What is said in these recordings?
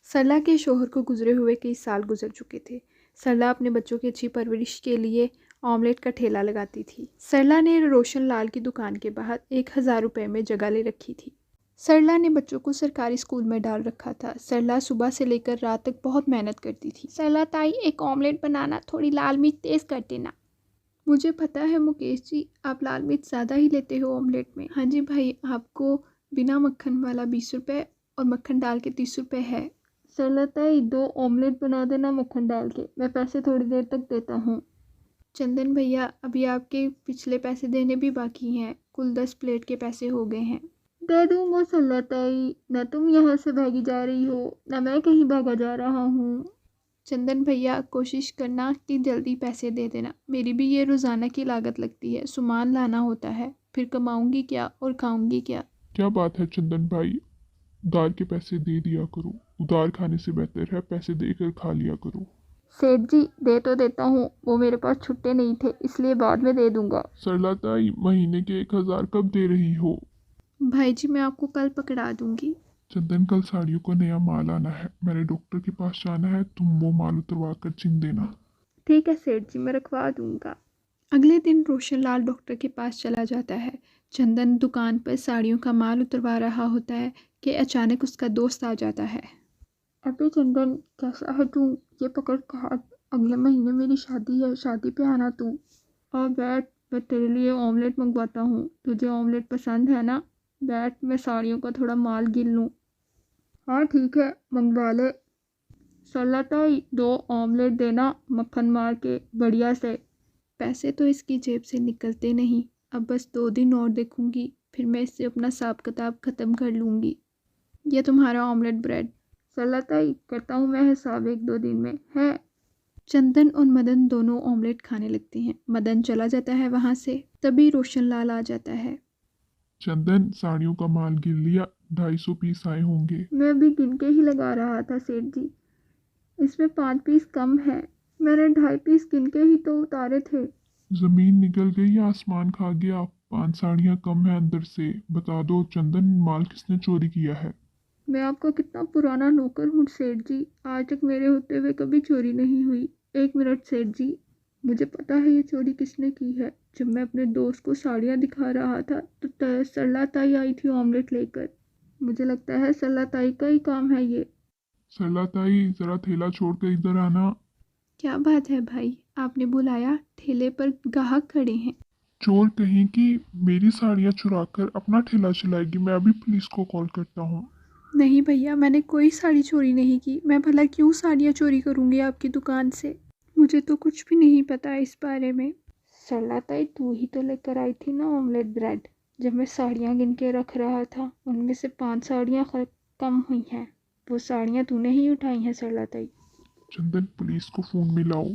सरला के शौहर को गुजरे हुए कई साल गुजर चुके थे। सरला अपने बच्चों की अच्छी परवरिश के लिए ऑमलेट का ठेला लगाती थी। सरला ने रोशन लाल की दुकान के बाहर 1000 रुपये में जगह ले रखी थी। सरला ने बच्चों को सरकारी स्कूल में डाल रखा था। सरला सुबह से लेकर रात तक बहुत मेहनत करती थी। सरला ताई, एक ऑमलेट बनाना, थोड़ी लाल मिर्च तेज़ कर देना। मुझे पता है मुकेश जी, आप लाल मिर्च ज़्यादा ही लेते हो ऑमलेट में। हाँ जी भाई, आपको बिना मक्खन वाला 20 रुपये और मक्खन डाल के 30 रुपये है। सरला ताई, 2 ऑमलेट बना देना मक्खन डाल के, मैं पैसे थोड़ी देर तक देता हूँ। चंदन भैया, अभी आपके पिछले पैसे देने भी बाकी हैं, कुल 10 प्लेट के पैसे हो गए हैं। दे दूँगा सरला ताई, ना तुम यहाँ से भागी जा रही हो, ना मैं कहीं भागा जा रहा हूँ। चंदन भैया, कोशिश करना कि जल्दी पैसे दे देना, मेरी भी ये रोज़ाना की लागत लगती है, सामान लाना होता है, फिर कमाऊँगी क्या और खाऊँगी क्या। क्या बात है चंदन भाई, उधार के पैसे दे दिया करो। उधार खाने से बेहतर है पैसे देकर खा लिया करो। सेठ जी, दे तो देता हूँ, वो मेरे पास छुट्टे नहीं थे, इसलिए बाद में दे दूँगा। सरला ताई, महीने के 1000 कब दे रही हो? भाई जी, मैं आपको कल पकड़ा दूँगी। चंदन, कल साड़ियों का नया माल आना है, मैंने डॉक्टर के पास जाना है, तुम वो माल उतरवा कर चिन देना। ठीक है सेठ जी, मैं रखवा दूँगा। अगले दिन रोशन लाल डॉक्टर के पास चला जाता है। चंदन दुकान पर साड़ियों का माल उतरवा रहा होता है कि अचानक उसका दोस्त आ जाता है। अबे चंदन, कैसा है तू? ये पकड़ कार्ड, अगले महीने मेरी शादी है, शादी पे आना तू। और बैठ, मैं तेरे लिए ऑमलेट मंगवाता हूँ, तुझे ऑमलेट पसंद है ना? बैठ, मैं साड़ियों का थोड़ा माल गिन लूँ। हाँ ठीक है, मंगवा ले। सरला ताई, 2 ऑमलेट देना, मक्खन मार के बढ़िया से। पैसे तो इसकी जेब से निकलते नहीं, अब बस 2 दिन और देखूंगी, फिर मैं इससे अपना हिसाब किताब ख़त्म कर लूँगी। यह तुम्हारा ऑमलेट ब्रेड। सरला ताई, करता हूँ मैं हिसाब 1-2 दिन में है। चंदन और मदन दोनों ऑमलेट खाने लगते हैं। मदन चला जाता है वहाँ से, तभी रोशन लाल आ जाता है। चंदन, साड़ियों का माल गिन लिया, 250 पीस आए होंगे। मैं भी गिन के ही लगा रहा था सेठ जी, इसमें 5 पीस कम है, मैंने 2.5 पीस गिन के ही तो उतारे थे। जमीन निकल गई या आसमान खा गया? 5 साड़ियाँ कम है अंदर से। बता दो चंदन, माल किसने चोरी किया है? मैं आपका कितना पुराना नौकर हूँ सेठ जी, आज तक मेरे होते हुए कभी चोरी नहीं हुई। 1 मिनट सेठ जी, मुझे पता है ये चोरी किसने की है। जब मैं अपने दोस्त को साड़ियाँ दिखा रहा था तो सरला ताई आई थी ऑमलेट लेकर। मुझे लगता है सरला ताई का ही काम है ये। सरला ताई, जरा थैला छोड़कर इधर आना। क्या बात है भाई, आपने बुलाया? ठेले पर ग्राहक खड़े हैं। चोर कहीं की मेरी साड़ियाँ चुरा कर अपना ठेला चलाएगी, मैं अभी पुलिस को कॉल करता हूँ। नहीं भैया, मैंने कोई साड़ी चोरी नहीं की, मैं भला क्यों साड़ियाँ चोरी करूँगी आपकी दुकान से। मुझे तो कुछ भी नहीं पता इस बारे में। सरला ताई, तू ही तो लेकर आई थी ना ऑमलेट ब्रेड। जब मैं साड़ियाँ गिन के रख रहा था, उनमें से 5 साड़ियाँ कम हुई हैं, वो साड़ियाँ तूने ही उठाई हैं सरला ताई। चंदन, पुलिस को फोन मिलाओ।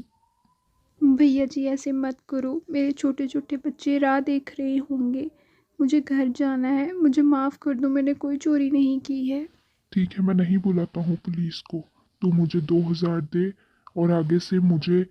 भैया जी, ऐसे मत करो, मेरे छोटे छोटे बच्चे राह देख रहे होंगे, मुझे घर जाना है, मुझे माफ़ कर दो, मैंने कोई चोरी नहीं की है। ठीक है, मैं नहीं बुलाता हूँ पुलिस को। तू मुझे 2000 दे और आगे से मुझे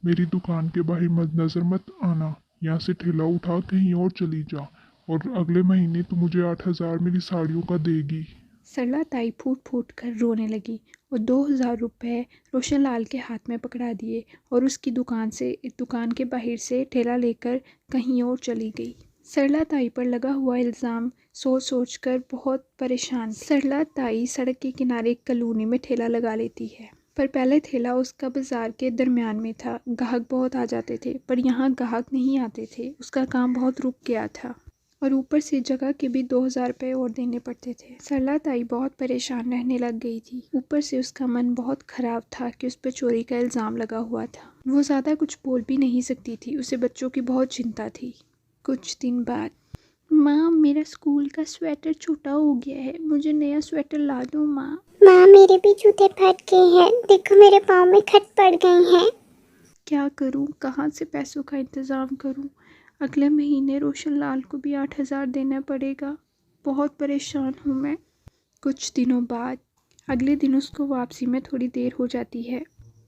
मेरी दुकान के बाहर नज़र मत आना। यहाँ से ठेला उठा कहीं और चली जा, और अगले महीने तू मुझे 8000 मेरी साड़ियों का देगी। सरला ताई फूट फूट कर रोने लगी और 2000 रुपये रोशन लाल के हाथ में पकड़ा दिए और उसकी दुकान के बाहर से ठेला लेकर कहीं और चली गई। सरला ताई पर लगा हुआ इल्ज़ाम सोच सोच कर बहुत परेशान। सरला ताई सड़क के किनारे एक कॉलोनी में ठेला लगा लेती है, पर पहले ठेला उसका बाजार के दरमियान में था। ग्राहक बहुत आ जाते थे, पर यहाँ ग्राहक नहीं आते थे, उसका काम बहुत रुक गया था और ऊपर से जगह के भी 2000 रुपये और देने पड़ते थे। सरला ताई बहुत परेशान रहने लग गई थी। ऊपर से उसका मन बहुत ख़राब था कि उस पर चोरी का इल्ज़ाम लगा हुआ था। वो ज़्यादा कुछ बोल भी नहीं सकती थी, उसे बच्चों की बहुत चिंता थी। कुछ दिन बाद, माँ, मेरा स्कूल का स्वेटर छोटा हो गया है, मुझे नया स्वेटर ला दो माँ। माँ, मेरे भी जूते फट गए हैं, देखो मेरे पाँव में खट पड़ गई हैं। क्या करूँ, कहाँ से पैसों का इंतज़ाम करूँ? अगले महीने रोशन लाल को भी 8000 देना पड़ेगा। बहुत परेशान हूँ मैं। कुछ दिनों बाद, अगले दिन उसको वापसी में थोड़ी देर हो जाती है।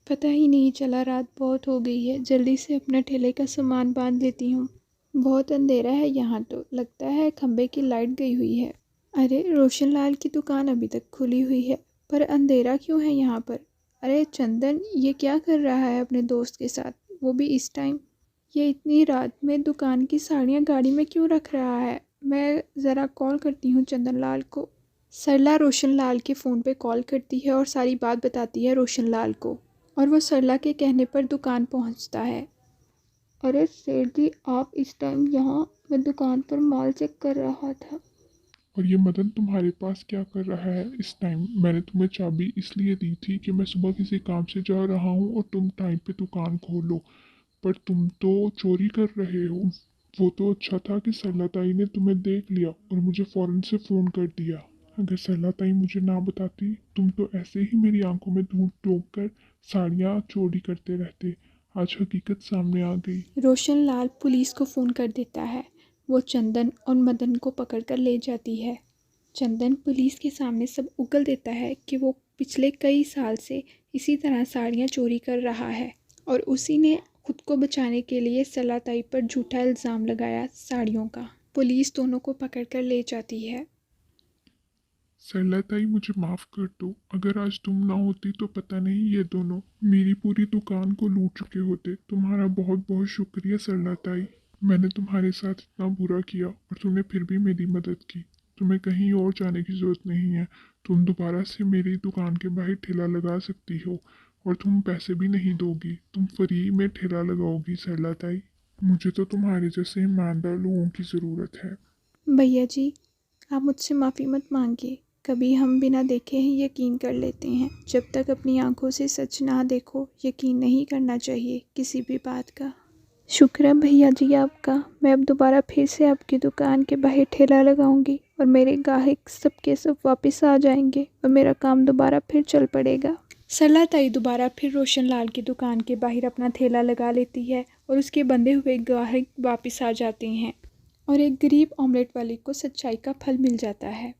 पता ही नहीं चला, रात बहुत हो गई है, जल्दी से अपने ठेले का सामान बांध लेती हूँ। बहुत अंधेरा है यहाँ तो, लगता है खंबे की लाइट गई हुई है। अरे, रोशन लाल की दुकान अभी तक खुली हुई है, पर अंधेरा क्यों है यहाँ पर? अरे चंदन, ये क्या कर रहा है अपने दोस्त के साथ, वो भी इस टाइम? ये इतनी रात में दुकान की साड़ियाँ गाड़ी में क्यों रख रहा है? मैं ज़रा कॉल करती हूँ चंदन लाल को। सरला रोशन लाल के फ़ोन पे कॉल करती है और सारी बात बताती है रोशन लाल को, और वो सरला के कहने पर दुकान पहुँचता है। अरे सेठ जी, आप इस टाइम यहाँ? मैं दुकान पर माल चेक कर रहा था। और ये मदन तुम्हारे पास क्या कर रहा है इस टाइम? मैंने तुम्हें चाबी इसलिए दी थी कि मैं सुबह किसी काम से जा रहा हूँ और तुम टाइम पे दुकान खोलो, पर तुम तो चोरी कर रहे हो। वो तो अच्छा था कि सरलाताई ने तुम्हें देख लिया और मुझे फ़ौरन से फ़ोन कर दिया। अगर सरलाताई मुझे ना बताती, तुम तो ऐसे ही मेरी आंखों में धूल टोक कर साड़ियाँ चोरी करते रहते। आज हकीकत सामने आ गई। रोशन लाल पुलिस को फ़ोन कर देता है। वो चंदन और मदन को पकड़कर ले जाती है। चंदन पुलिस के सामने सब उगल देता है कि वो पिछले कई साल से इसी तरह साड़ियाँ चोरी कर रहा है और उसी ने खुद को बचाने के लिए सरलाताई पर झूठा इल्ज़ाम लगाया साड़ियों का। पुलिस दोनों को पकड़कर ले जाती है। सरलाताई, मुझे माफ़ कर दो। अगर आज तुम ना होती तो पता नहीं ये दोनों मेरी पूरी दुकान को लूट चुके होते। तुम्हारा बहुत बहुत शुक्रिया सरलाताई। मैंने तुम्हारे साथ इतना बुरा किया और तुमने फिर भी मेरी मदद की। तुम्हें कहीं और जाने की ज़रूरत नहीं है। तुम दोबारा से मेरी दुकान के बाहर ठेला लगा सकती हो और तुम पैसे भी नहीं दोगी। तुम फ्री में ठेला लगाओगी सरलाताई। मुझे तो तुम्हारे जैसे ईमानदार लोगों की ज़रूरत है। भैया जी, आप मुझसे माफ़ी मत मांगिए। कभी हम बिना देखे ही यकीन कर लेते हैं। जब तक अपनी आंखों से सच ना देखो, यकीन नहीं करना चाहिए किसी भी बात का। शुक्र है भैया जी आपका। मैं अब दोबारा फिर से आपकी दुकान के बाहर ठेला लगाऊंगी और मेरे ग्राहक सब के सब वापस आ जाएंगे और मेरा काम दोबारा फिर चल पड़ेगा। सरलाताई दोबारा फिर रोशन लाल की दुकान के बाहर अपना ठेला लगा लेती है और उसके बंधे हुए ग्राहक वापस आ जाते हैं और एक गरीब ऑमलेट वाले को सच्चाई का फल मिल जाता है।